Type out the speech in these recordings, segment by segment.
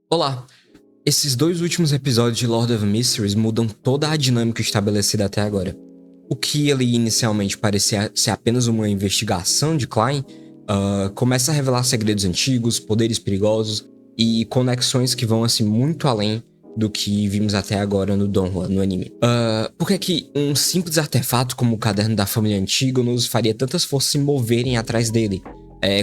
Olá! Esses dois últimos episódios de Lord of Mysteries mudam toda a dinâmica estabelecida até agora. O que ali inicialmente parecia ser apenas uma investigação de Klein, começa a revelar segredos antigos, poderes perigosos e conexões que vão assim muito além do que vimos até agora no Donghua, no anime. Por que é que um simples artefato como o caderno da família Antígonos faria tantas forças se moverem atrás dele?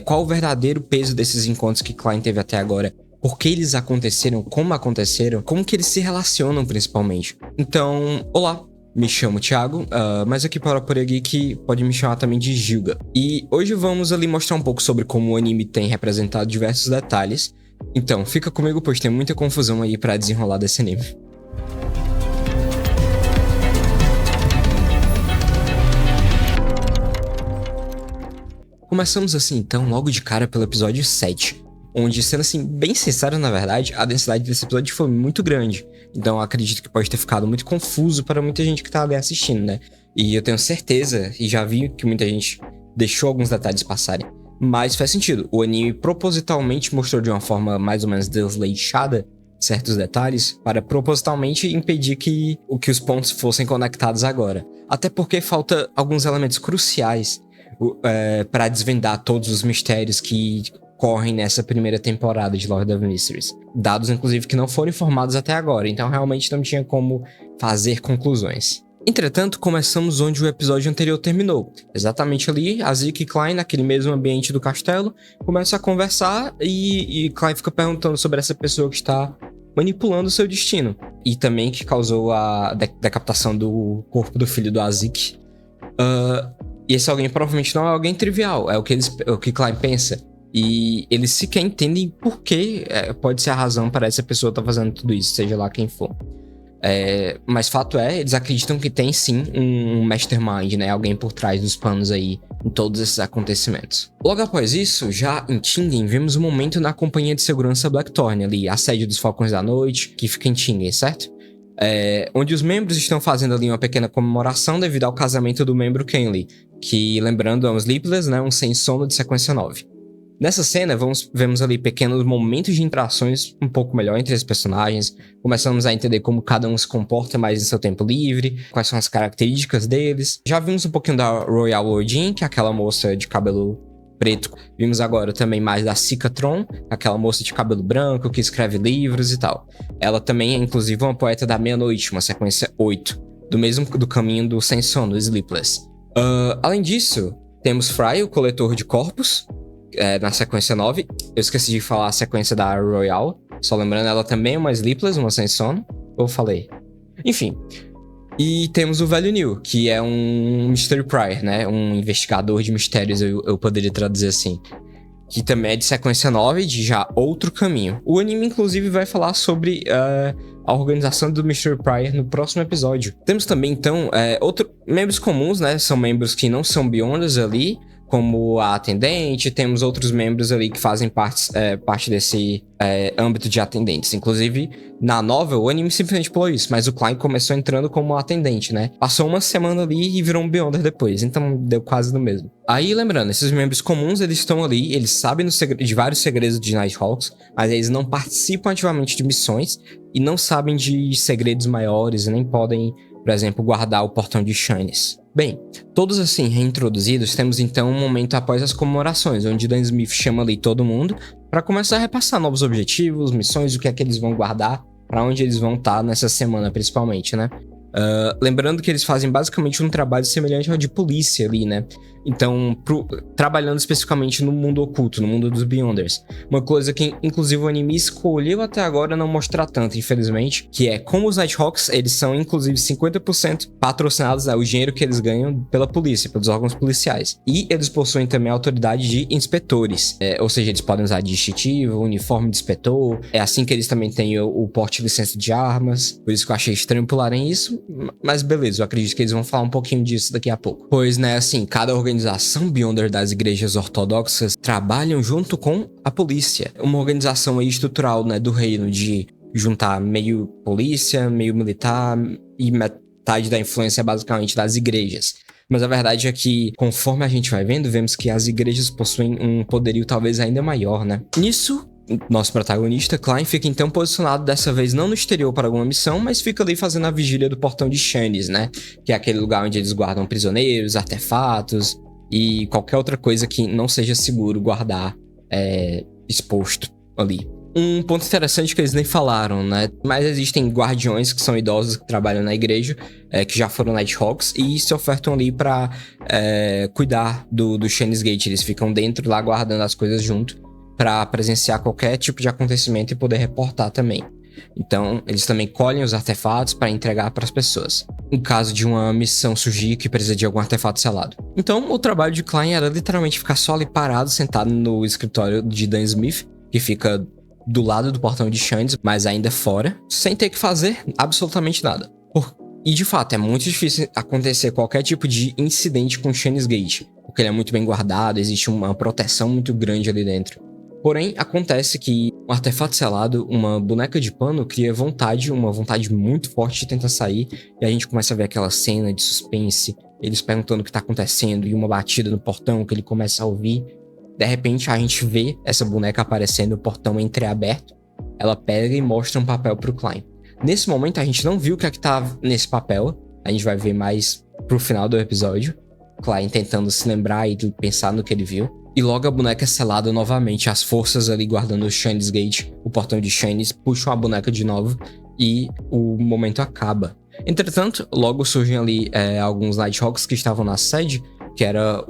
Qual o verdadeiro peso desses encontros que Klein teve até agora? Por que eles aconteceram, como que eles se relacionam principalmente. Então, olá, me chamo Thiago, mas aqui para o Aporia Geek pode me chamar também de Gilga. E hoje vamos ali mostrar um pouco sobre como o anime tem representado diversos detalhes. Então, fica comigo, pois tem muita confusão aí para desenrolar desse anime. Começamos assim então logo de cara pelo episódio 7. Onde, sendo assim, bem sincero na verdade, a densidade desse episódio foi muito grande. Então eu acredito que pode ter ficado muito confuso para muita gente que tá ali assistindo, né? E eu tenho certeza, e já vi que muita gente deixou alguns detalhes passarem. Mas faz sentido, o anime propositalmente mostrou de uma forma mais ou menos desleixada certos detalhes para propositalmente impedir que os pontos fossem conectados agora. Até porque falta alguns elementos cruciais para desvendar todos os mistérios que correm nessa primeira temporada de Lord of Mysteries. Dados, inclusive, que não foram informados até agora, então realmente não tinha como fazer conclusões. Entretanto, começamos onde o episódio anterior terminou. Exatamente ali, a Zeke e Klein, naquele mesmo ambiente do castelo, começam a conversar e Klein fica perguntando sobre essa pessoa que está manipulando o seu destino. E também que causou a decapitação do corpo do filho do Azik. E esse alguém provavelmente não é alguém trivial, é o que Klein pensa. E eles sequer entendem por que pode ser a razão para essa pessoa estar fazendo tudo isso, seja lá quem for. Mas fato é, eles acreditam que tem sim um mastermind, né? Alguém por trás dos panos aí em todos esses acontecimentos. Logo após isso, já em Tingen, vemos um momento na companhia de segurança Blackthorn ali, a sede dos Falcões da Noite, que fica em Tingen, certo? Onde os membros estão fazendo ali uma pequena comemoração devido ao casamento do membro Kenley, que, lembrando, é um Sleepless, né? Um sem sono de sequência 9. Nessa cena, vemos ali pequenos momentos de interações um pouco melhor entre os personagens. Começamos a entender como cada um se comporta mais em seu tempo livre, quais são as características deles. Já vimos um pouquinho da Royal Odin, que é aquela moça de cabelo preto. Vimos agora também mais da Cicatron, aquela moça de cabelo branco que escreve livros e tal. Ela também é inclusive uma poeta da meia-noite, uma sequência 8, do caminho do sem sono, Sleepless. Além disso, temos Fry, o coletor de corpos, na sequência 9. Eu esqueci de falar a sequência da Royal. Só lembrando, ela também é uma Sleepless, uma sem sono. Ou falei? Enfim. E temos o velho Neil, que é um Mystery Prior, né? Um investigador de mistérios, eu poderia traduzir assim. Que também é de sequência 9, de já outro caminho. O anime, inclusive, vai falar sobre a organização do Mystery Prior no próximo episódio. Temos também, então, membros comuns, né? São membros que não são Beyonders ali, como a atendente. Temos outros membros ali que fazem parte desse âmbito de atendentes. Inclusive, na novel, o anime simplesmente pulou isso, mas o Klein começou entrando como atendente, né? Passou uma semana ali e virou um Beyonder depois, então deu quase no mesmo. Aí, lembrando, esses membros comuns, eles estão ali, eles sabem de vários segredos de Nighthawks, mas eles não participam ativamente de missões e não sabem de segredos maiores e nem podem, por exemplo, guardar o portão de Shines. Bem, todos assim reintroduzidos, temos então um momento após as comemorações, onde Dan Smith chama ali todo mundo para começar a repassar novos objetivos, missões, o que é que eles vão guardar, para onde eles vão estar nessa semana principalmente, né? Lembrando que eles fazem basicamente um trabalho semelhante ao de polícia ali, né? Então, trabalhando especificamente no mundo oculto, no mundo dos Beyonders. Uma coisa que, inclusive, o anime escolheu até agora não mostrar tanto, infelizmente, que é como os Nighthawks, eles são, inclusive, 50% patrocinados, o dinheiro que eles ganham pela polícia, pelos órgãos policiais. E eles possuem também a autoridade de inspetores, ou seja, eles podem usar distintivo, uniforme de inspetor. É assim que eles também têm o porte de licença de armas. Por isso que eu achei estranho pularem isso, mas beleza, eu acredito que eles vão falar um pouquinho disso daqui a pouco. Pois, né, assim, cada organização Beyonder das igrejas ortodoxas trabalham junto com a polícia. Uma organização aí estrutural, né, do reino de juntar meio polícia, meio militar e metade da influência basicamente das igrejas. Mas a verdade é que, conforme a gente vai vendo, vemos que as igrejas possuem um poderio talvez ainda maior, né? Nisso, Nosso protagonista, Klein, fica então posicionado dessa vez não no exterior para alguma missão, mas fica ali fazendo a vigília do portão de Shannis, né? Que é aquele lugar onde eles guardam prisioneiros, artefatos e qualquer outra coisa que não seja seguro guardar exposto ali. Um ponto interessante que eles nem falaram, né? Mas existem guardiões que são idosos que trabalham na igreja, que já foram Nighthawks e se ofertam ali pra cuidar do Shannis Gate. Eles ficam dentro lá guardando as coisas junto pra presenciar qualquer tipo de acontecimento e poder reportar também. Então, eles também colhem os artefatos para entregar para as pessoas, em caso de uma missão surgir que precisa de algum artefato selado. Então, o trabalho de Klein era literalmente ficar só ali parado, sentado no escritório de Dan Smith, que fica do lado do portão de Shannis, mas ainda fora, sem ter que fazer absolutamente nada. E de fato, é muito difícil acontecer qualquer tipo de incidente com Shannis Gate, porque ele é muito bem guardado, existe uma proteção muito grande ali dentro. Porém, acontece que um artefato selado, uma boneca de pano, cria uma vontade muito forte de tentar sair, e a gente começa a ver aquela cena de suspense, eles perguntando o que tá acontecendo, e uma batida no portão que ele começa a ouvir. De repente, a gente vê essa boneca aparecendo, o portão entreaberto, ela pega e mostra um papel pro Klein. Nesse momento, a gente não viu o que é que tá nesse papel, a gente vai ver mais pro final do episódio, Klein tentando se lembrar e pensar no que ele viu. E logo a boneca é selada novamente, as forças ali guardando o Shannis Gate, o portão de Shannis, puxam a boneca de novo e o momento acaba. Entretanto, logo surgem ali alguns Nighthawks que estavam na sede, que era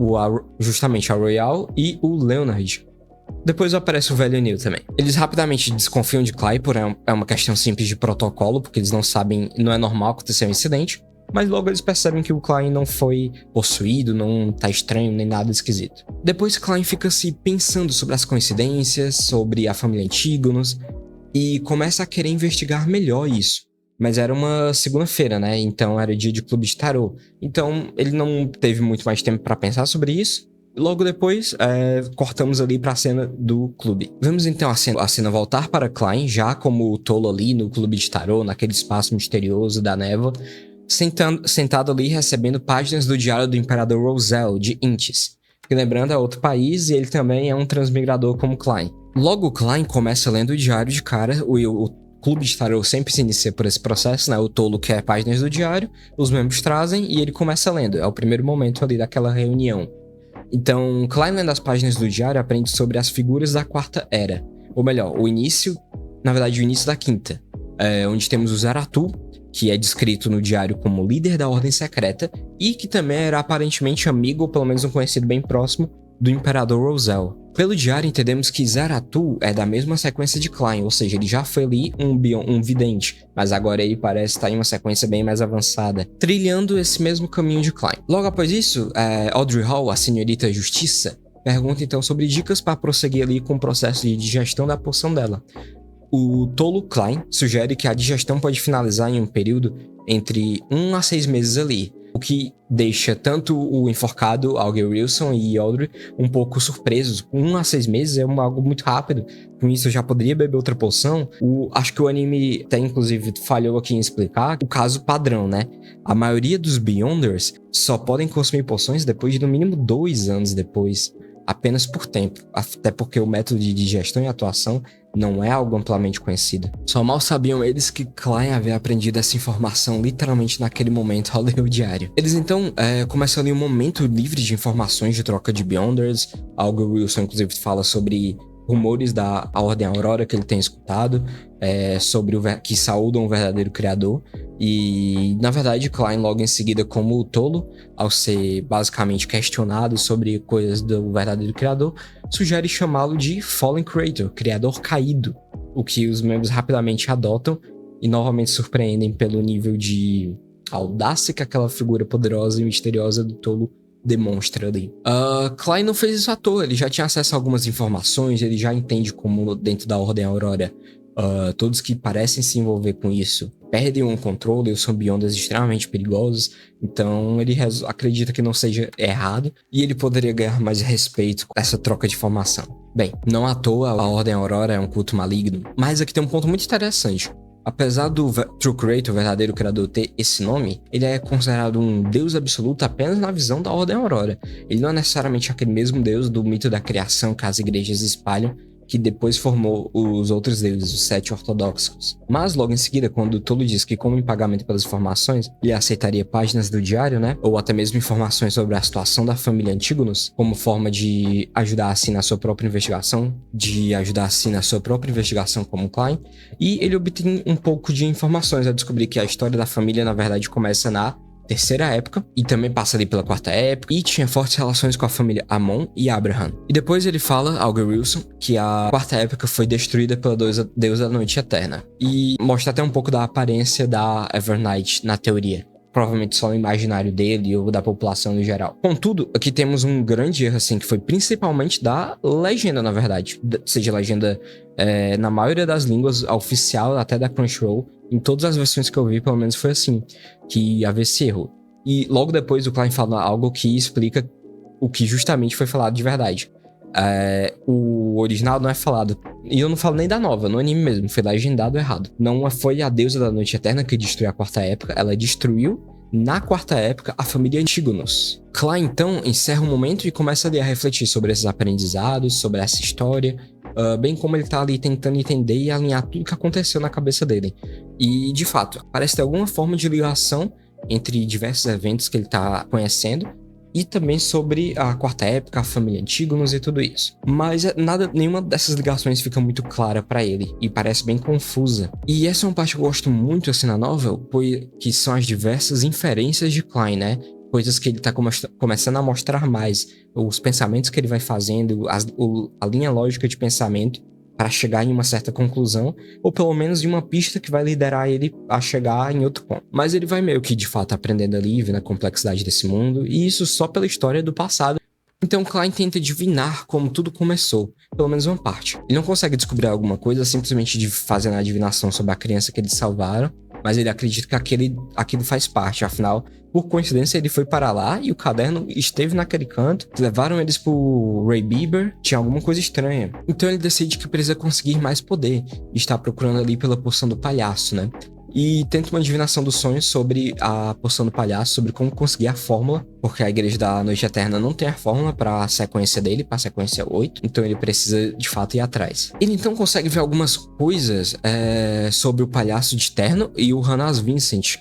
justamente a Royal e o Leonard. Depois aparece o velho Neil também. Eles rapidamente desconfiam de Klein, porém é uma questão simples de protocolo, porque eles não sabem, não é normal acontecer um incidente. Mas logo eles percebem que o Klein não foi possuído, não tá estranho, nem nada esquisito. Depois Klein fica se pensando sobre as coincidências, sobre a família Antígonos, e começa a querer investigar melhor isso. Mas era uma segunda-feira, né? Então era dia de clube de tarô. Então ele não teve muito mais tempo para pensar sobre isso. Logo depois, cortamos ali pra cena do clube. Vemos então a cena voltar para Klein, já como o tolo ali no clube de tarô, naquele espaço misterioso da névoa, sentado ali recebendo páginas do diário do Imperador Rosel, de Intis, que lembrando é outro país e ele também é um transmigrador como Klein. Logo Klein começa lendo o diário de cara, o clube de tarô sempre se inicia por esse processo, né? O tolo quer páginas do diário, os membros trazem e ele começa lendo, é o primeiro momento ali daquela reunião. Então, Klein lendo as páginas do diário aprende sobre as figuras da Quarta Era, ou melhor, o início da Quinta, onde temos o Zaratu, que é descrito no diário como líder da Ordem Secreta e que também era aparentemente amigo, ou pelo menos um conhecido bem próximo, do Imperador Rosel. Pelo diário entendemos que Zaratu é da mesma sequência de Klein, ou seja, ele já foi ali um vidente, mas agora ele parece estar em uma sequência bem mais avançada, trilhando esse mesmo caminho de Klein. Logo após isso, Audrey Hall, a senhorita Justiça, pergunta então sobre dicas para prosseguir ali com o processo de digestão da poção dela. O tolo Klein sugere que a digestão pode finalizar em um período entre 1 a 6 meses ali, o que deixa tanto o enforcado, Auger Wilson e Audrey um pouco surpresos. 1 a 6 meses é algo muito rápido, com isso eu já poderia beber outra poção. Acho que o anime até inclusive falhou aqui em explicar o caso padrão, né? A maioria dos Beyonders só podem consumir poções depois de no mínimo 2 anos depois, apenas por tempo, até porque o método de digestão e atuação não é algo amplamente conhecido. Só mal sabiam eles que Klein havia aprendido essa informação literalmente naquele momento ao ler o diário. Eles então começam ali um momento livre de informações de troca de Beyonders. Auger Wilson inclusive fala sobre rumores da Ordem Aurora que ele tem escutado, sobre que saúdam o verdadeiro criador. E, na verdade, Klein logo em seguida, como o tolo, ao ser basicamente questionado sobre coisas do verdadeiro criador, sugere chamá-lo de Fallen Creator, criador caído, o que os membros rapidamente adotam e novamente surpreendem pelo nível de audácia que aquela figura poderosa e misteriosa do tolo demonstra ali. Klein não fez isso à toa, ele já tinha acesso a algumas informações, ele já entende como dentro da Ordem Aurora todos que parecem se envolver com isso perdem o controle e são Beyonders extremamente perigosos, então ele acredita que não seja errado e ele poderia ganhar mais respeito com essa troca de informação. Bem, não à toa a Ordem Aurora é um culto maligno, mas aqui tem um ponto muito interessante. Apesar do True Creator, o verdadeiro criador, ter esse nome, ele é considerado um deus absoluto apenas na visão da Ordem Aurora. Ele não é necessariamente aquele mesmo deus do mito da criação que as igrejas espalham, que depois formou os outros deuses, os 7 ortodoxos. Mas logo em seguida, quando Tolo diz que, como em pagamento pelas informações, ele aceitaria páginas do diário, né, ou até mesmo informações sobre a situação da família Antígonos, como forma de ajudar assim na sua própria investigação, como Klein, e ele obtém um pouco de informações a descobrir que a história da família, na verdade, começa na terceira época, e também passa ali pela quarta época, e tinha fortes relações com a família Amon e Abraham. E depois ele fala, Augur Wilson, que a quarta época foi destruída pela deusa da Noite Eterna, e mostra até um pouco da aparência da Evernight na teoria. Provavelmente só no imaginário dele ou da população no geral. Contudo, aqui temos um grande erro, assim, que foi principalmente da legenda, na verdade. Seja legenda na maioria das línguas, a oficial, até da Crunchyroll. Em todas as versões que eu vi, pelo menos foi assim, que havia esse erro. E logo depois o Klein fala algo que explica o que justamente foi falado de verdade. O original não é falado, e eu não falo nem da nova, no anime mesmo, foi legendado errado. Não foi a deusa da Noite Eterna que destruiu a quarta época, ela destruiu, na quarta época, a família Antígonos. Klein, então, encerra o momento e começa ali a refletir sobre esses aprendizados, sobre essa história, bem como ele tá ali tentando entender e alinhar tudo que aconteceu na cabeça dele. E, de fato, parece ter alguma forma de ligação entre diversos eventos que ele tá conhecendo, e também sobre a quarta época, a família Antígonos e tudo isso. Mas nenhuma dessas ligações fica muito clara pra ele, e parece bem confusa. E essa é uma parte que eu gosto muito assim na novel, que são as diversas inferências de Klein, né? Coisas que ele tá começando a mostrar mais, os pensamentos que ele vai fazendo, a linha lógica de pensamento, para chegar em uma certa conclusão, ou pelo menos em uma pista que vai liderar ele a chegar em outro ponto. Mas ele vai meio que, de fato, aprendendo ali, vendo a complexidade desse mundo, e isso só pela história do passado. Então Klein tenta adivinhar como tudo começou, pelo menos uma parte. Ele não consegue descobrir alguma coisa simplesmente de fazendo a adivinação sobre a criança que eles salvaram, mas ele acredita que aquilo faz parte, afinal, por coincidência ele foi para lá e o caderno esteve naquele canto, levaram eles pro Ray Bieber, tinha alguma coisa estranha. Então ele decide que precisa conseguir mais poder e está procurando ali pela poção do palhaço, né? E tenta uma divinação dos sonhos sobre a poção do palhaço, sobre como conseguir a fórmula, porque a Igreja da Noite Eterna não tem a fórmula para a sequência dele, para a sequência 8, então ele precisa de fato ir atrás. Ele então consegue ver algumas coisas sobre o palhaço de terno e o Hannas Vincent,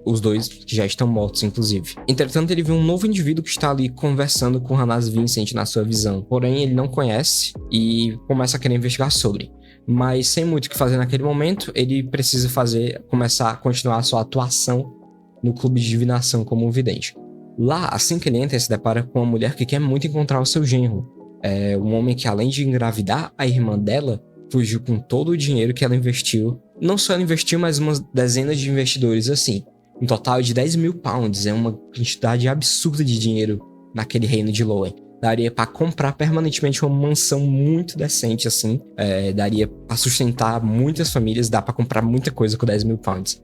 os dois que já estão mortos, inclusive. Entretanto, ele vê um novo indivíduo que está ali conversando com o Hannas Vincent na sua visão, porém ele não conhece e começa a querer investigar sobre. Mas sem muito o que fazer naquele momento, ele precisa começar a continuar a sua atuação no clube de divinação como um vidente. Lá, assim que ele entra, ele se depara com uma mulher que quer muito encontrar o seu genro. Um homem que, além de engravidar a irmã dela, fugiu com todo o dinheiro que ela investiu. Não só ela investiu, mas umas dezenas de investidores, assim. Um total de 10 mil pounds, é uma quantidade absurda de dinheiro naquele reino de Loen. Daria pra comprar permanentemente uma mansão muito decente, assim. Daria pra sustentar muitas famílias, dá pra comprar muita coisa com 10 mil pounds.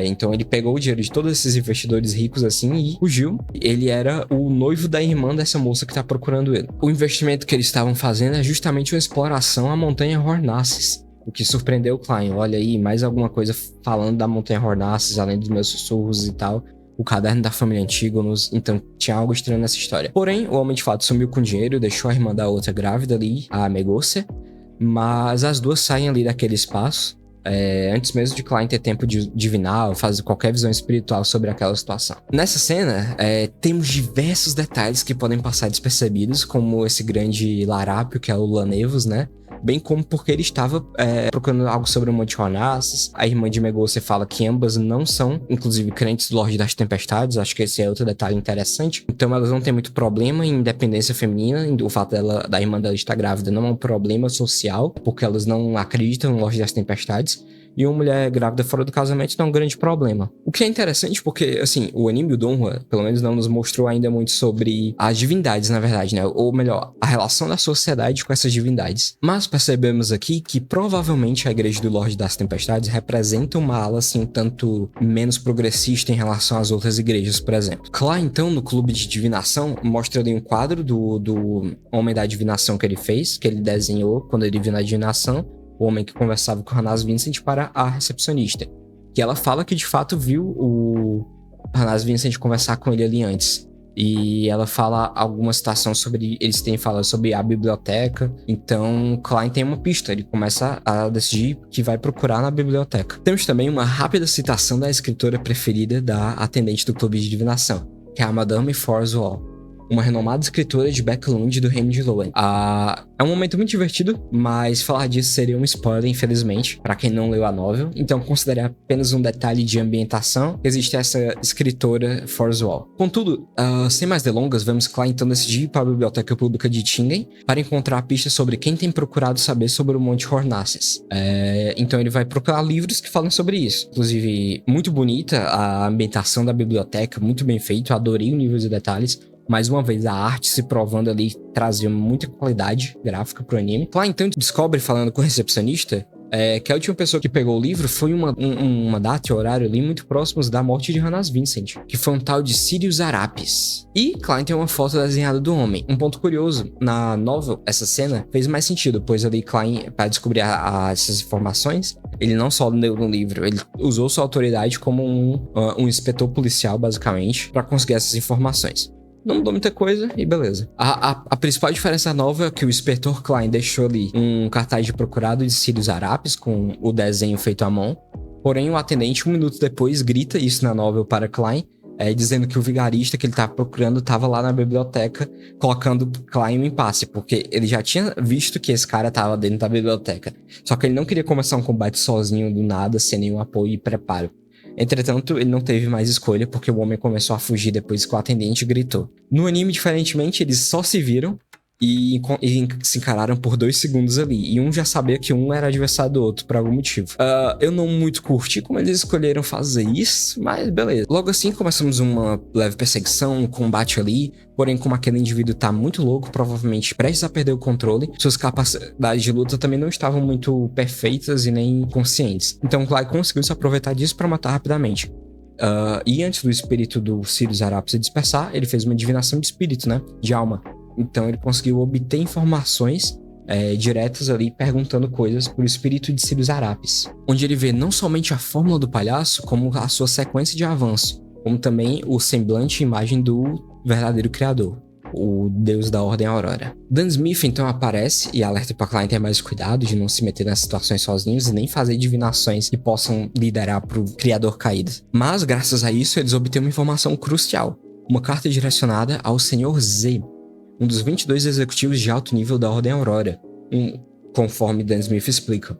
Então ele pegou o dinheiro de todos esses investidores ricos, assim, e fugiu. Ele era o noivo da irmã dessa moça que tá procurando ele. O investimento que eles estavam fazendo é justamente uma exploração à Montanha Hornassus, o que surpreendeu o Klein. Olha aí, mais alguma coisa falando da Montanha Hornassus, além dos meus sussurros e tal. O caderno da família Antígonos, então tinha algo estranho nessa história. Porém, o homem de fato sumiu com dinheiro, deixou a irmã da outra grávida ali, a Megócia, mas as duas saem ali daquele espaço, antes mesmo de Klein ter tempo de divinar ou fazer qualquer visão espiritual sobre aquela situação. Nessa cena, temos diversos detalhes que podem passar despercebidos, como esse grande larápio que é o Lanevos, né? Bem como porque ele estava procurando algo sobre o Monte Hornassus. A irmã de Megócia fala que ambas não são, inclusive, crentes do Lorde das Tempestades. Acho que esse é outro detalhe interessante. Então elas não têm muito problema em independência feminina. O fato da irmã dela estar grávida não é um problema social, porque elas não acreditam no Lorde das Tempestades. E uma mulher grávida fora do casamento não é um grande problema. O que é interessante porque, assim, o anime, o Donghua, pelo menos não nos mostrou ainda muito sobre as divindades, na verdade, né? Ou melhor, a relação da sociedade com essas divindades. Mas percebemos aqui que provavelmente a Igreja do Lorde das Tempestades representa uma ala, assim, tanto menos progressista em relação às outras igrejas, por exemplo. Klein, então, no clube de divinação, mostra ali um quadro do Homem da Divinação que ele fez, que ele desenhou quando ele viu na divinação, o homem que conversava com Hannas Vincent, para a recepcionista. Que ela fala que de fato viu o Hannas Vincent conversar com ele ali antes. E ela fala alguma citação sobre... Eles têm falado sobre a biblioteca. Então, Klein tem uma pista. Ele começa a decidir que vai procurar na biblioteca. Temos também uma rápida citação da escritora preferida da atendente do clube de divinação, que é a Madame Forswell, uma renomada escritora de Becklund do reino de Loen. É um momento muito divertido, mas falar disso seria um spoiler, infelizmente, para quem não leu a novel. Então considere apenas um detalhe de ambientação. Existe essa escritora Forswell. Contudo, sem mais delongas, vemos Klein então decidir ir para a Biblioteca Pública de Tingen para encontrar pistas sobre quem tem procurado saber sobre o Monte Hornasses. Então ele vai procurar livros que falam sobre isso. Inclusive, muito bonita a ambientação da biblioteca, muito bem feito, adorei o nível de detalhes. Mais uma vez, a arte se provando ali trazia muita qualidade gráfica pro anime. Lá então descobre, falando com o recepcionista, que a última pessoa que pegou o livro foi uma data e horário ali muito próximos da morte de Hannah Vincent, que foi um tal de Sirius Arapis. E Klein tem uma foto desenhada do homem. Um ponto curioso, na novel, essa cena fez mais sentido, pois ali Klein, para descobrir essas informações, ele não só leu no livro, ele usou sua autoridade como um inspetor policial, basicamente, para conseguir essas informações. Não mudou muita coisa e beleza. A principal diferença nova é que o inspetor Klein deixou ali um cartaz de procurado de Sirius Arapis com o desenho feito à mão. Porém, o atendente, 1 minuto depois, grita isso na novel para Klein, dizendo que o vigarista que ele estava procurando estava lá na biblioteca, colocando Klein em impasse, porque ele já tinha visto que esse cara estava dentro da biblioteca. Só que ele não queria começar um combate sozinho do nada, sem nenhum apoio e preparo. Entretanto, ele não teve mais escolha porque o homem começou a fugir depois que o atendente gritou. No anime, diferentemente, eles só se viram e se encararam por 2 segundos ali. E um já sabia que um era adversário do outro por algum motivo. Eu não muito curti como eles escolheram fazer isso, mas beleza. Logo assim, começamos uma leve perseguição, um combate ali. Porém, como aquele indivíduo tá muito louco, provavelmente prestes a perder o controle, suas capacidades de luta também não estavam muito perfeitas e nem conscientes. Então, Klein conseguiu se aproveitar disso para matar rapidamente. E antes do espírito do Sirius Arapis se dispersar, ele fez uma divinação de espírito, né? De alma. Então ele conseguiu obter informações diretas ali, perguntando coisas por espírito de Sirius Arapis, onde ele vê não somente a fórmula do palhaço, como a sua sequência de avanço, como também o semblante e imagem do verdadeiro criador, o deus da Ordem Aurora. Dan Smith então aparece e alerta para Klein ter mais cuidado de não se meter nas situações sozinhos e nem fazer divinações que possam liderar para o criador caído. Mas graças a isso eles obtêm uma informação crucial, uma carta direcionada ao Senhor Z, um dos 22 executivos de alto nível da Ordem Aurora, conforme Dan Smith explica,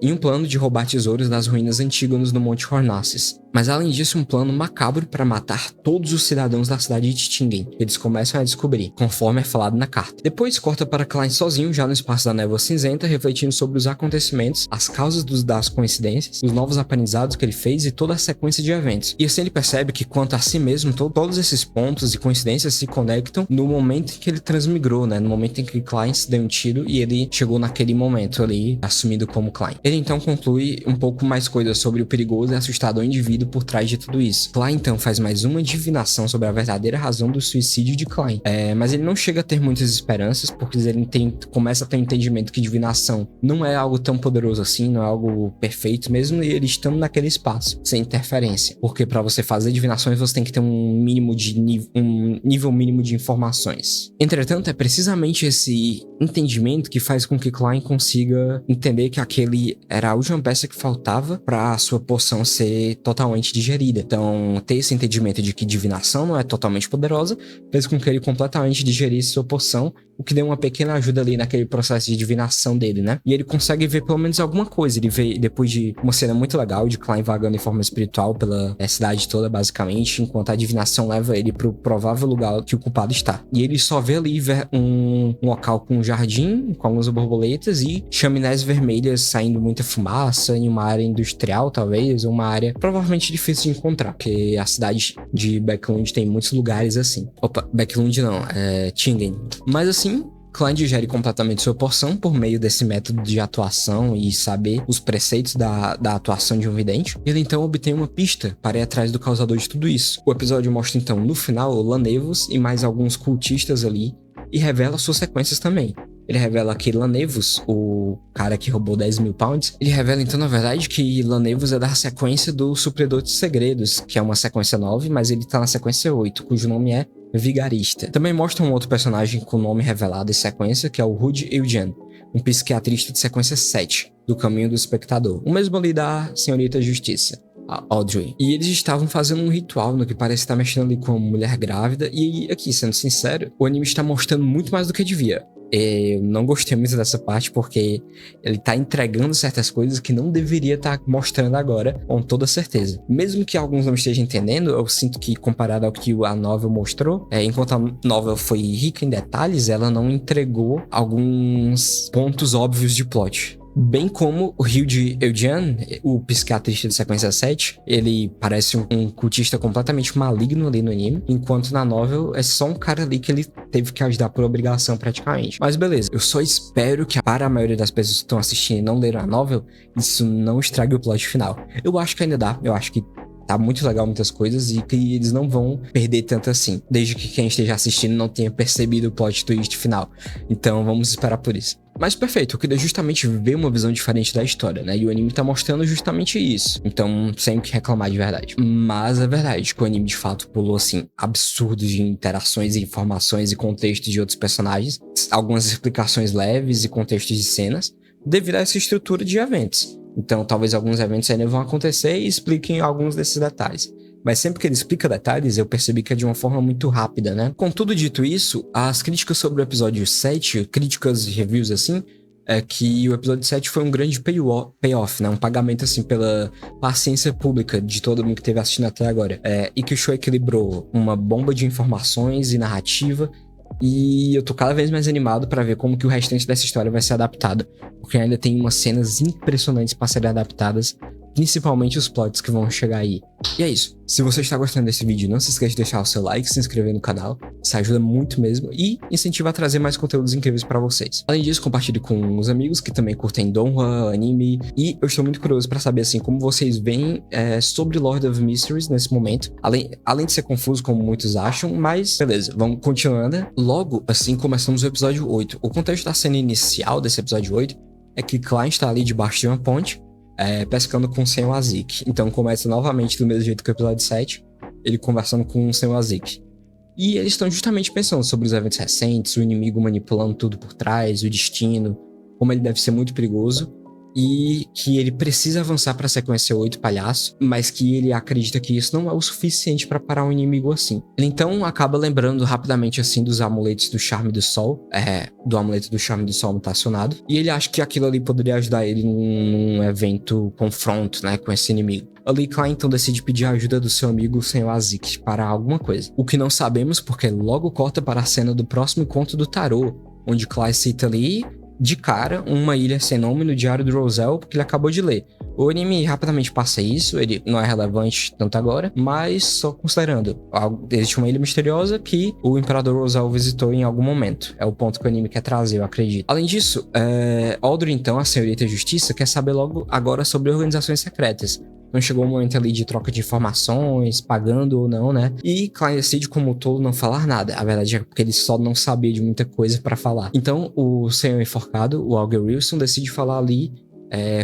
e um plano de roubar tesouros das ruínas antígonas no Monte Hornasses. Mas além disso, um plano macabro para matar todos os cidadãos da cidade de Tingen, que eles começam a descobrir, conforme é falado na carta. Depois corta para Klein sozinho, já no espaço da névoa cinzenta, refletindo sobre os acontecimentos, as causas das coincidências, os novos aprendizados que ele fez e toda a sequência de eventos. E assim ele percebe que, quanto a si mesmo, todos esses pontos e coincidências se conectam no momento em que ele transmigrou, né? No momento em que Klein se deu um tiro e ele chegou naquele momento ali, assumido como Klein. Ele então conclui um pouco mais coisas sobre o perigoso e assustador indivíduo por trás de tudo isso. Klein então faz mais uma divinação sobre a verdadeira razão do suicídio de Klein. Mas ele não chega a ter muitas esperanças, porque ele começa a ter um entendimento que divinação não é algo tão poderoso assim, não é algo perfeito, mesmo ele estando naquele espaço, sem interferência. Porque para você fazer divinações, você tem que ter um nível mínimo de informações. Entretanto, é precisamente esse entendimento que faz com que Klein consiga entender que aquele era a última peça que faltava para a sua poção ser totalmente digerida. Então, ter esse entendimento de que divinação não é totalmente poderosa fez com que ele completamente digerisse sua poção, o que deu uma pequena ajuda ali naquele processo de divinação dele, né? E ele consegue ver pelo menos alguma coisa. Ele vê, depois de uma cena muito legal de Klein vagando em forma espiritual pela cidade toda, basicamente, enquanto a divinação leva ele pro provável lugar que o culpado está. E ele só vê ali um local com um jardim, com algumas borboletas e chaminés vermelhas saindo muita fumaça em uma área industrial, talvez, ou uma área provavelmente difícil de encontrar, porque a cidade de Becklund tem muitos lugares assim. Becklund não, Tingen. Mas assim, Klein digere completamente sua poção por meio desse método de atuação e saber os preceitos da atuação de um vidente. Ele então obtém uma pista para ir atrás do causador de tudo isso. O episódio mostra então no final o Lanevos e mais alguns cultistas ali e revela suas sequências também. ele revela que Lanevus, o cara que roubou 10 mil pounds, ele revela então, na verdade, que Lanevus é da sequência do Supridor de Segredos, que é uma sequência 9, mas ele tá na sequência 8, cujo nome é Vigarista. Também mostra um outro personagem com nome revelado em sequência, que é o Rudy Eugene, um psiquiatrista de sequência 7, do Caminho do Espectador, o mesmo ali da Senhorita Justiça, a Audrey. E eles estavam fazendo um ritual no que parece estar mexendo ali com uma mulher grávida, e aqui, sendo sincero, o anime está mostrando muito mais do que devia. Eu não gostei muito dessa parte porque ele tá entregando certas coisas que não deveria estar mostrando agora, com toda certeza. Mesmo que alguns não estejam entendendo, eu sinto que comparado ao que a novel mostrou, enquanto a novel foi rica em detalhes, ela não entregou alguns pontos óbvios de plot. Bem como o Rudy Eugene, o psiquiatrista de sequência 7, ele parece um cultista completamente maligno ali no anime, enquanto na novel é só um cara ali que ele teve que ajudar por obrigação praticamente. Mas beleza, eu só espero que para a maioria das pessoas que estão assistindo e não leram a novel, isso não estrague o plot final. Eu acho que ainda dá, eu acho que tá muito legal muitas coisas e que eles não vão perder tanto assim, desde que quem esteja assistindo não tenha percebido o plot twist final. Então vamos esperar por isso. Mas perfeito, eu queria justamente ver uma visão diferente da história, né? E o anime tá mostrando justamente isso. Então, sem o que reclamar de verdade. Mas é verdade que o anime de fato pulou, assim, absurdos de interações, informações e contextos de outros personagens. Algumas explicações leves e contextos de cenas, devido a essa estrutura de eventos. Então, talvez alguns eventos ainda vão acontecer e expliquem alguns desses detalhes. Mas sempre que ele explica detalhes, eu percebi que é de uma forma muito rápida, né? Com tudo dito isso, as críticas sobre o episódio 7, críticas e reviews assim, é que o episódio 7 foi um grande payoff, né? Um pagamento, assim, pela paciência pública de todo mundo que esteve assistindo até agora. E que o show equilibrou uma bomba de informações e narrativa. E eu tô cada vez mais animado pra ver como que o restante dessa história vai ser adaptado. Porque ainda tem umas cenas impressionantes pra serem adaptadas, principalmente os plots que vão chegar aí. E é isso. Se você está gostando desse vídeo, não se esqueça de deixar o seu like, se inscrever no canal. Isso ajuda muito mesmo e incentiva a trazer mais conteúdos incríveis pra vocês. Além disso, compartilhe com os amigos que também curtem Donghua, anime. E eu estou muito curioso pra saber, assim, como vocês veem sobre Lord of Mysteries nesse momento. Além de ser confuso, como muitos acham, mas beleza, vamos continuando. Logo, assim, começamos o episódio 8. O contexto da cena inicial desse episódio 8 é que Klein está ali debaixo de uma ponte, pescando com o Senhor Azik. Então começa novamente do mesmo jeito que o episódio 7, ele conversando com o Senhor Azik. E eles estão justamente pensando sobre os eventos recentes, o inimigo manipulando tudo por trás, o destino, como ele deve ser muito perigoso, e que ele precisa avançar para a sequência 8, palhaço, mas que ele acredita que isso não é o suficiente para parar um inimigo assim. Ele então acaba lembrando rapidamente assim dos amuletos do Charme do Sol, do amuleto do Charme do Sol mutacionado, e ele acha que aquilo ali poderia ajudar ele num evento confronto, né, com esse inimigo. Ali, Klein então decide pedir a ajuda do seu amigo, o Senhor Azik, para alguma coisa. O que não sabemos porque logo corta para a cena do próximo encontro do tarô, onde Klein cita ali de cara uma ilha sem nome no diário do Roselle, porque ele acabou de ler. O anime rapidamente passa isso, ele não é relevante tanto agora, mas só considerando, existe uma ilha misteriosa que o Imperador Roselle visitou em algum momento. É o ponto que o anime quer trazer, eu acredito. Além disso, Audrey, então, a Senhorita Justiça, quer saber logo agora sobre organizações secretas. Então chegou um momento ali de troca de informações, pagando ou não, né? E Klein decide, como tolo, não falar nada. A verdade é porque ele só não sabia de muita coisa pra falar. Então o senhor enforcado, o Auger Wilson, decide falar ali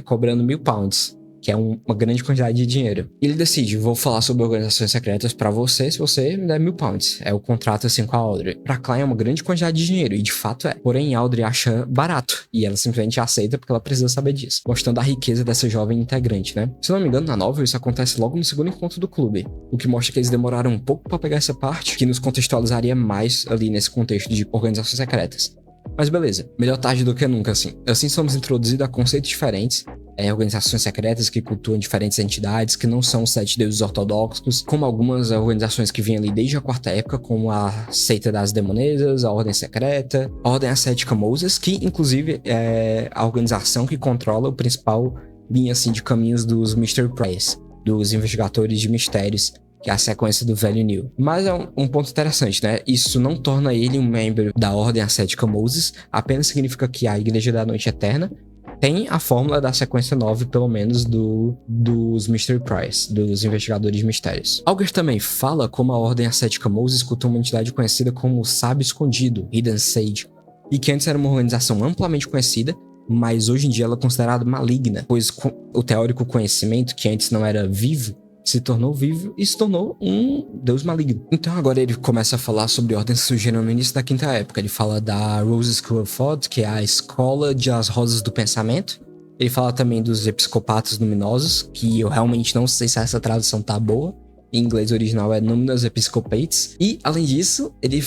cobrando 1000 pounds, que é uma grande quantidade de dinheiro. E ele decide, vou falar sobre organizações secretas pra você se você me der 1000 pounds. É o contrato assim com a Audrey. Pra Klein é uma grande quantidade de dinheiro, e de fato é. Porém, a Audrey acha barato, e ela simplesmente aceita porque ela precisa saber disso, mostrando a riqueza dessa jovem integrante, né? Se não me engano, na novel isso acontece logo no segundo encontro do clube, o que mostra que eles demoraram um pouco pra pegar essa parte, que nos contextualizaria mais ali nesse contexto de organizações secretas. Mas beleza, melhor tarde do que nunca, assim. Assim somos introduzidos a conceitos diferentes, organizações secretas que cultuam diferentes entidades que não são os 7 deuses ortodoxos, como algumas organizações que vêm ali desde a quarta época, como a Seita das Demonesas, a Ordem Secreta, a Ordem Ascética Moses, que inclusive é a organização que controla o principal linha assim, de caminhos dos Mystery Press, dos investigadores de mistérios, que é a sequência do Velho New. Mas é um ponto interessante, né? Isso não torna ele um membro da Ordem Ascética Moses, apenas significa que a Igreja da Noite Eterna tem a fórmula da sequência 9, pelo menos, dos Mystery Price, dos investigadores de mistérios. Auger também fala como a Ordem Ascética Moses escutou uma entidade conhecida como o Sábio Escondido, Hidden Sage, e que antes era uma organização amplamente conhecida, mas hoje em dia ela é considerada maligna, pois o teórico conhecimento, que antes não era vivo, se tornou vivo e se tornou um deus maligno. Então agora ele começa a falar sobre ordens que surgiram no início da Quinta Época. Ele fala da Rose School of Thought, que é a escola das rosas do pensamento. Ele fala também dos episcopatas luminosos, que eu realmente não sei se essa tradução tá boa. Em inglês original é Numinous Episcopates. E, além disso, ele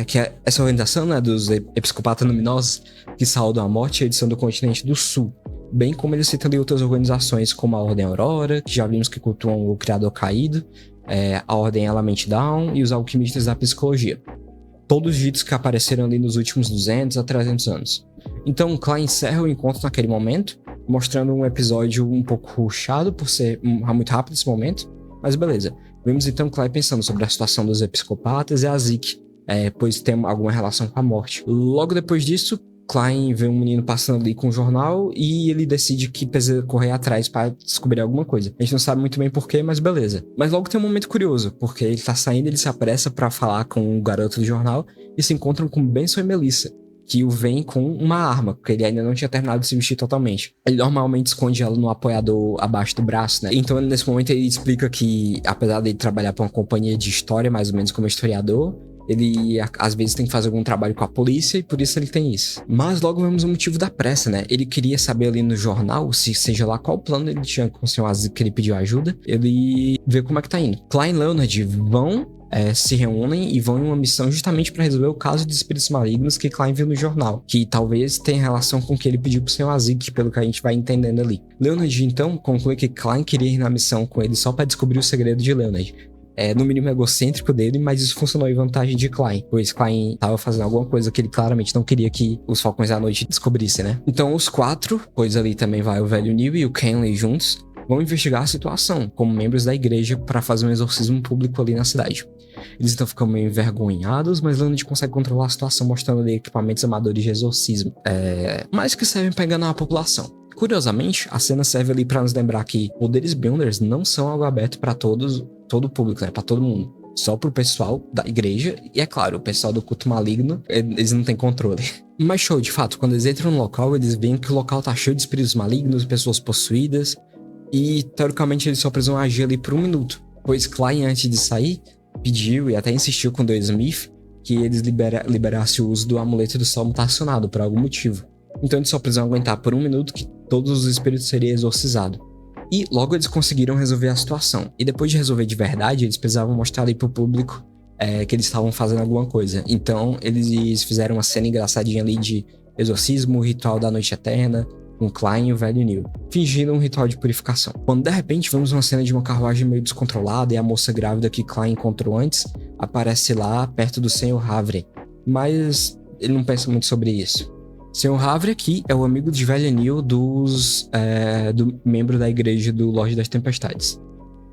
que é essa organização, né, dos episcopatas luminosos que saudam a morte, eles são do continente do sul. Bem como ele cita ali outras organizações como a Ordem Aurora, que já vimos que cultuam o Criador Caído, a Ordem Element Down e os Alquimistas da Psicologia. Todos ditos que apareceram ali nos últimos 200 a 300 anos. Então, Klein encerra o encontro naquele momento, mostrando um episódio um pouco rushado por ser muito rápido esse momento, mas beleza. Vemos então Klein pensando sobre a situação dos episcopatas e a Zeke, pois tem alguma relação com a morte. Logo depois disso, Klein vê um menino passando ali com um jornal e ele decide que precisa correr atrás para descobrir alguma coisa. A gente não sabe muito bem porquê, mas beleza. Mas logo tem um momento curioso, porque ele tá saindo, ele se apressa para falar com o garoto do jornal e se encontram com Benson e Melissa, que o vem com uma arma, porque ele ainda não tinha terminado de se vestir totalmente. Ele normalmente esconde ela no apoiador abaixo do braço, né? Então, nesse momento, ele explica que, apesar de trabalhar para uma companhia de história, mais ou menos como historiador, ele, às vezes, tem que fazer algum trabalho com a polícia e por isso ele tem isso. Mas logo vemos o motivo da pressa, né? Ele queria saber ali no jornal, se seja lá qual plano ele tinha com o Sr. Aziz, que ele pediu ajuda, ele vê como é que tá indo. Klein e Leonard se reúnem e vão em uma missão justamente para resolver o caso de espíritos malignos que Klein viu no jornal, que talvez tenha relação com o que ele pediu pro Sr. Azik, pelo que a gente vai entendendo ali. Leonard, então, conclui que Klein queria ir na missão com ele só para descobrir o segredo de Leonard. No mínimo egocêntrico dele, mas isso funcionou em vantagem de Klein, pois Klein estava fazendo alguma coisa que ele claramente não queria que os Falcões da Noite descobrissem, né? Então os quatro, pois ali também vai o velho Neil e o Kenley juntos, vão investigar a situação, como membros da igreja, para fazer um exorcismo público ali na cidade. Eles então ficam meio envergonhados, mas Leonard consegue controlar a situação mostrando ali equipamentos amadores de exorcismo, mas que servem para enganar a população. Curiosamente, a cena serve ali para nos lembrar que poderes Beyonders não são algo aberto para todo o público, né? Para todo mundo. Só pro pessoal da igreja e, é claro, o pessoal do culto maligno, eles não têm controle. Mas show, de fato, quando eles entram no local, eles veem que o local tá cheio de espíritos malignos, pessoas possuídas, e teoricamente eles só precisam agir ali por 1 minuto, pois Klein, antes de sair, pediu e até insistiu com o Dale Smith que eles liberassem o uso do amuleto do sol mutacionado por algum motivo. Então eles só precisam aguentar por 1 minuto que todos os espíritos seriam exorcizados. E logo eles conseguiram resolver a situação. E depois de resolver de verdade, eles precisavam mostrar ali pro público que eles estavam fazendo alguma coisa. Então eles fizeram uma cena engraçadinha ali de exorcismo, ritual da noite eterna, com Klein e o velho Neil, fingindo um ritual de purificação. Quando de repente vemos uma cena de uma carruagem meio descontrolada e a moça grávida que Klein encontrou antes aparece lá perto do Sr. Havre. Mas ele não pensa muito sobre isso. Sr. Havre aqui é o amigo de velho Neil do membro da igreja do Lorde das Tempestades.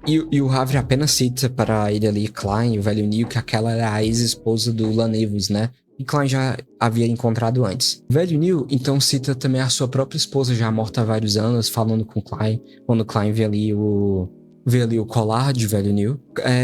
E o Havre apenas cita para ele ali, Klein, o velho Neil, que aquela era a ex-esposa do Lanevus, né? E Klein já havia encontrado antes. O velho Neil, então, cita também a sua própria esposa, já morta há vários anos, falando com Klein, quando Klein vê ali o colar de velho Neil.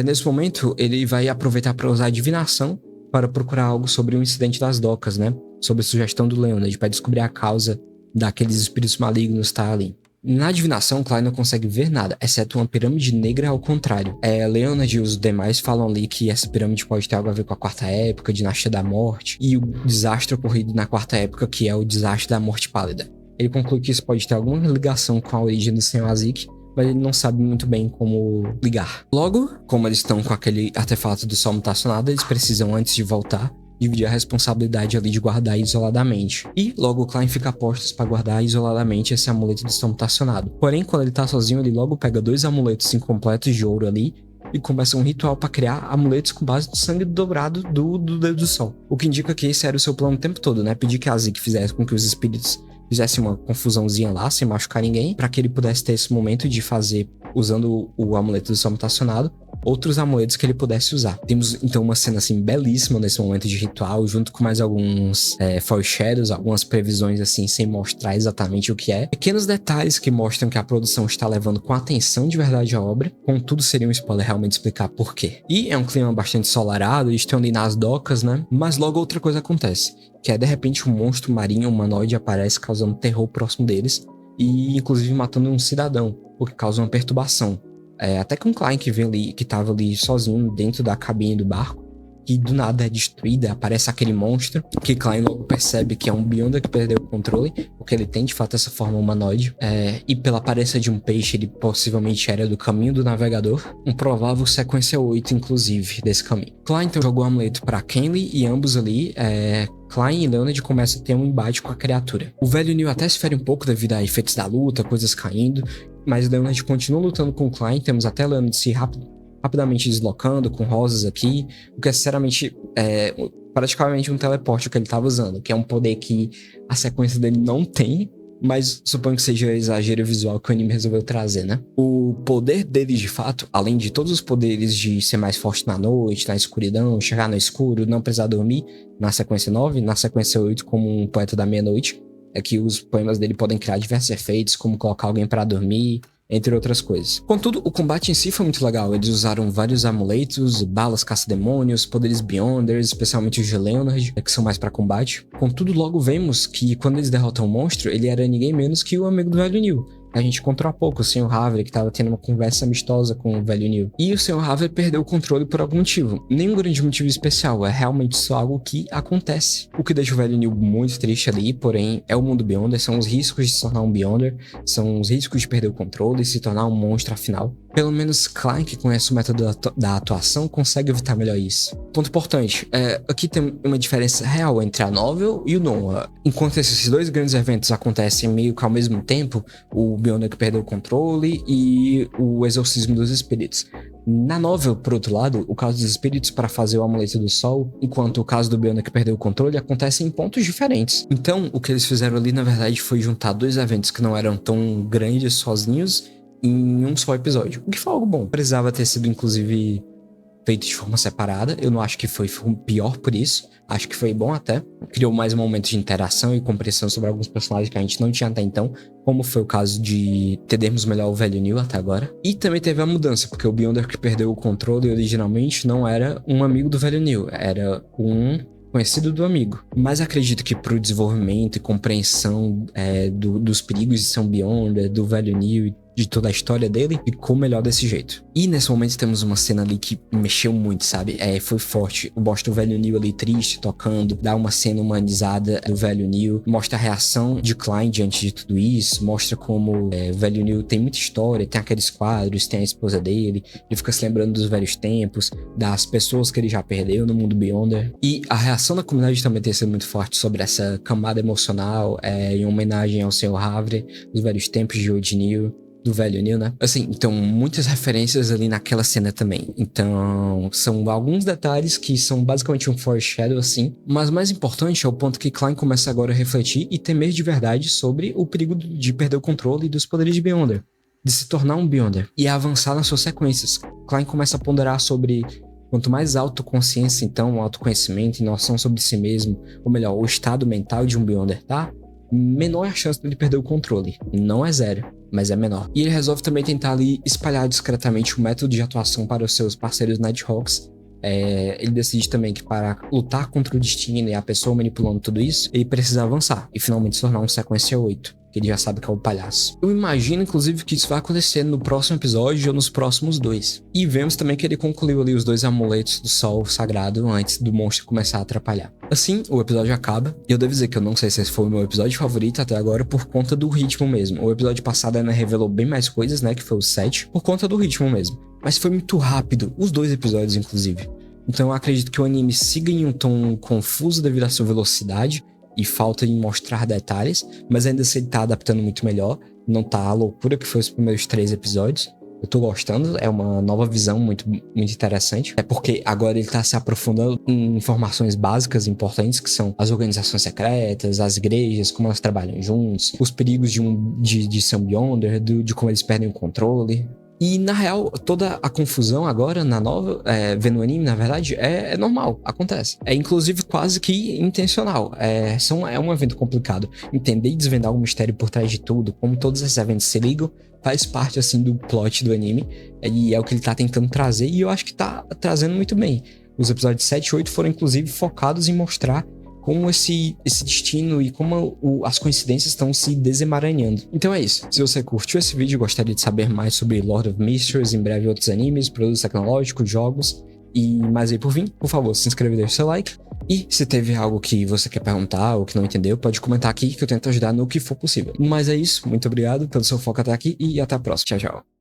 Nesse momento, ele vai aproveitar para usar a divinação para procurar algo sobre o incidente das docas, né? Sobre a sugestão do Leonard, para descobrir a causa daqueles espíritos malignos estar ali. Na divinação, Klein não consegue ver nada, exceto uma pirâmide negra ao contrário. Leonard e os demais falam ali que essa pirâmide pode ter algo a ver com a Quarta Época, Dinastia da Morte, e o desastre ocorrido na Quarta Época, que é o desastre da Morte Pálida. Ele conclui que isso pode ter alguma ligação com a origem do Sr. Azik, mas ele não sabe muito bem como ligar. Logo, como eles estão com aquele artefato do sol mutacionado, eles precisam, antes de voltar, dividir a responsabilidade ali de guardar isoladamente. E logo Klein fica a postos para guardar isoladamente esse amuleto do sol mutacionado. Porém, quando ele tá sozinho, ele logo pega 2 amuletos incompletos de ouro ali e começa um ritual para criar amuletos com base no sangue dourado do Deus do Sol. O que indica que esse era o seu plano o tempo todo, né? Pedir que a Zeke fizesse com que os espíritos fizessem uma confusãozinha lá, sem machucar ninguém, para que ele pudesse ter esse momento de fazer, usando o amuleto do sol mutacionado, outros amuletos que ele pudesse usar. Temos então uma cena assim belíssima nesse momento de ritual, junto com mais alguns foreshadows, algumas previsões assim sem mostrar exatamente o que é. Pequenos detalhes que mostram que a produção está levando com atenção de verdade a obra, contudo seria um spoiler realmente explicar por quê. E é um clima bastante ensolarado, eles estão ali nas docas, né? Mas logo outra coisa acontece, que é de repente um monstro marinho humanoide aparece causando terror próximo deles e inclusive matando um cidadão, o que causa uma perturbação. Até que um Klein que vem ali, que tava ali sozinho dentro da cabine do barco, e do nada é destruída, aparece aquele monstro, que Klein logo percebe que é um Beyonder que perdeu o controle, porque ele tem de fato essa forma humanoide, e pela aparência de um peixe, ele possivelmente era do caminho do navegador, um provável sequência 8, inclusive, desse caminho. Klein então jogou o amuleto pra Kenley, e ambos ali, Klein e Leonard começam a ter um embate com a criatura. O velho Neil até se fere um pouco devido a efeitos da luta, coisas caindo, mas Leonard continua lutando com o Klein, temos até Leonard se rapidamente deslocando com rosas aqui, o que é sinceramente praticamente um teleporte que ele estava usando, que é um poder que a sequência dele não tem, mas suponho que seja exagero visual que o anime resolveu trazer, né? O poder dele, de fato, além de todos os poderes de ser mais forte na noite, na escuridão, chegar no escuro, não precisar dormir, na sequência 9, na sequência 8, como um poeta da meia-noite, é que os poemas dele podem criar diversos efeitos, como colocar alguém pra dormir, entre outras coisas. Contudo, o combate em si foi muito legal. Eles usaram vários amuletos, balas caça-demônios, poderes Beyonders, especialmente os de Leonard, que são mais pra combate. Contudo, logo vemos que quando eles derrotam o monstro, ele era ninguém menos que o amigo do velho Neil. A gente encontrou há pouco o Sr. Havre, que estava tendo uma conversa amistosa com o velho Neil. E o Sr. Havre perdeu o controle por algum motivo. Nenhum grande motivo especial, é realmente só algo que acontece. O que deixa o velho Neil muito triste ali, porém, é o mundo Beyonder, são os riscos de se tornar um Beyonder, são os riscos de perder o controle e se tornar um monstro afinal. Pelo menos Klein, que conhece o método da atuação, consegue evitar melhor isso. Ponto importante, aqui tem uma diferença real entre a novel e o Noah. Enquanto esses dois grandes eventos acontecem meio que ao mesmo tempo, o Beyonder que perdeu o controle e o exorcismo dos espíritos. Na novel, por outro lado, o caso dos espíritos para fazer o amuleto do sol, enquanto o caso do Beyonder que perdeu o controle acontece em pontos diferentes. Então, o que eles fizeram ali, na verdade, foi juntar dois eventos que não eram tão grandes sozinhos em um só episódio, o que foi algo bom. Precisava ter sido, inclusive, feito de forma separada. Eu não acho que foi pior por isso. Acho que foi bom até. Criou mais momentos de interação e compreensão sobre alguns personagens que a gente não tinha até então, como foi o caso de entendermos melhor o velho Neil até agora. E também teve a mudança, porque o Beyonder que perdeu o controle originalmente não era um amigo do velho Neil, era um conhecido do amigo. Mas acredito que pro desenvolvimento e compreensão dos perigos de ser um Beyonder, do velho Neil, de toda a história dele, ficou melhor desse jeito. E nesse momento temos uma cena ali que mexeu muito, sabe? Foi forte. Mostra o velho Neil ali triste, tocando, dá uma cena humanizada do velho Neil, mostra a reação de Klein diante de tudo isso, mostra como o velho Neil tem muita história, tem aqueles quadros, tem a esposa dele, ele fica se lembrando dos velhos tempos, das pessoas que ele já perdeu no mundo Beyonder. E a reação da comunidade também tem sido muito forte sobre essa camada emocional, em homenagem ao Sr. Havre, dos velhos tempos de Old Neil, do velho Neil, né? Assim, então, muitas referências ali naquela cena também. Então, são alguns detalhes que são basicamente um foreshadow, assim. Mas mais importante é o ponto que Klein começa agora a refletir e temer de verdade sobre o perigo de perder o controle dos poderes de Beyonder, de se tornar um Beyonder e avançar nas suas sequências. Klein começa a ponderar sobre quanto mais autoconsciência, então, autoconhecimento e noção sobre si mesmo, ou melhor, o estado mental de um Beyonder, tá? Menor é a chance dele perder o controle. Não é zero, mas é menor. E ele resolve também tentar ali espalhar discretamente o método de atuação para os seus parceiros Nighthawks. Ele decide também que para lutar contra o destino e a pessoa manipulando tudo isso, ele precisa avançar e finalmente se tornar um sequência 8. Que ele já sabe que é o palhaço. Eu imagino, inclusive, que isso vai acontecer no próximo episódio ou nos próximos 2. E vemos também que ele concluiu ali os 2 amuletos do sol sagrado antes do monstro começar a atrapalhar. Assim, o episódio acaba. E eu devo dizer que eu não sei se esse foi o meu episódio favorito até agora por conta do ritmo mesmo. O episódio passado ainda revelou bem mais coisas, né, que foi o 7, por conta do ritmo mesmo. Mas foi muito rápido, os 2 episódios, inclusive. Então eu acredito que o anime siga em um tom confuso devido à sua velocidade e falta em mostrar detalhes, mas ainda assim ele tá adaptando muito melhor, não tá a loucura que foi os primeiros 3 episódios. Eu tô gostando, é uma nova visão muito, muito interessante. É porque agora ele tá se aprofundando em informações básicas importantes, que são as organizações secretas, as igrejas, como elas trabalham juntos, os perigos de ser um Beyonder, de como eles perdem o controle. E, na real, toda a confusão agora, na nova, vendo o anime, na verdade, é normal, acontece. É, inclusive, quase que intencional. É um evento complicado. Entender e desvendar o mistério por trás de tudo, como todos esses eventos se ligam, faz parte, assim, do plot do anime. E é o que ele tá tentando trazer, e eu acho que tá trazendo muito bem. Os episódios 7 e 8 foram, inclusive, focados em mostrar como esse destino e como as coincidências estão se desemaranhando. Então é isso. Se você curtiu esse vídeo e gostaria de saber mais sobre Lord of Mysteries, em breve outros animes, produtos tecnológicos, jogos e mais aí por vir, por favor, se inscreva e deixe seu like. E se teve algo que você quer perguntar ou que não entendeu, pode comentar aqui que eu tento ajudar no que for possível. Mas é isso. Muito obrigado pelo seu foco até aqui e até a próxima. Tchau, tchau.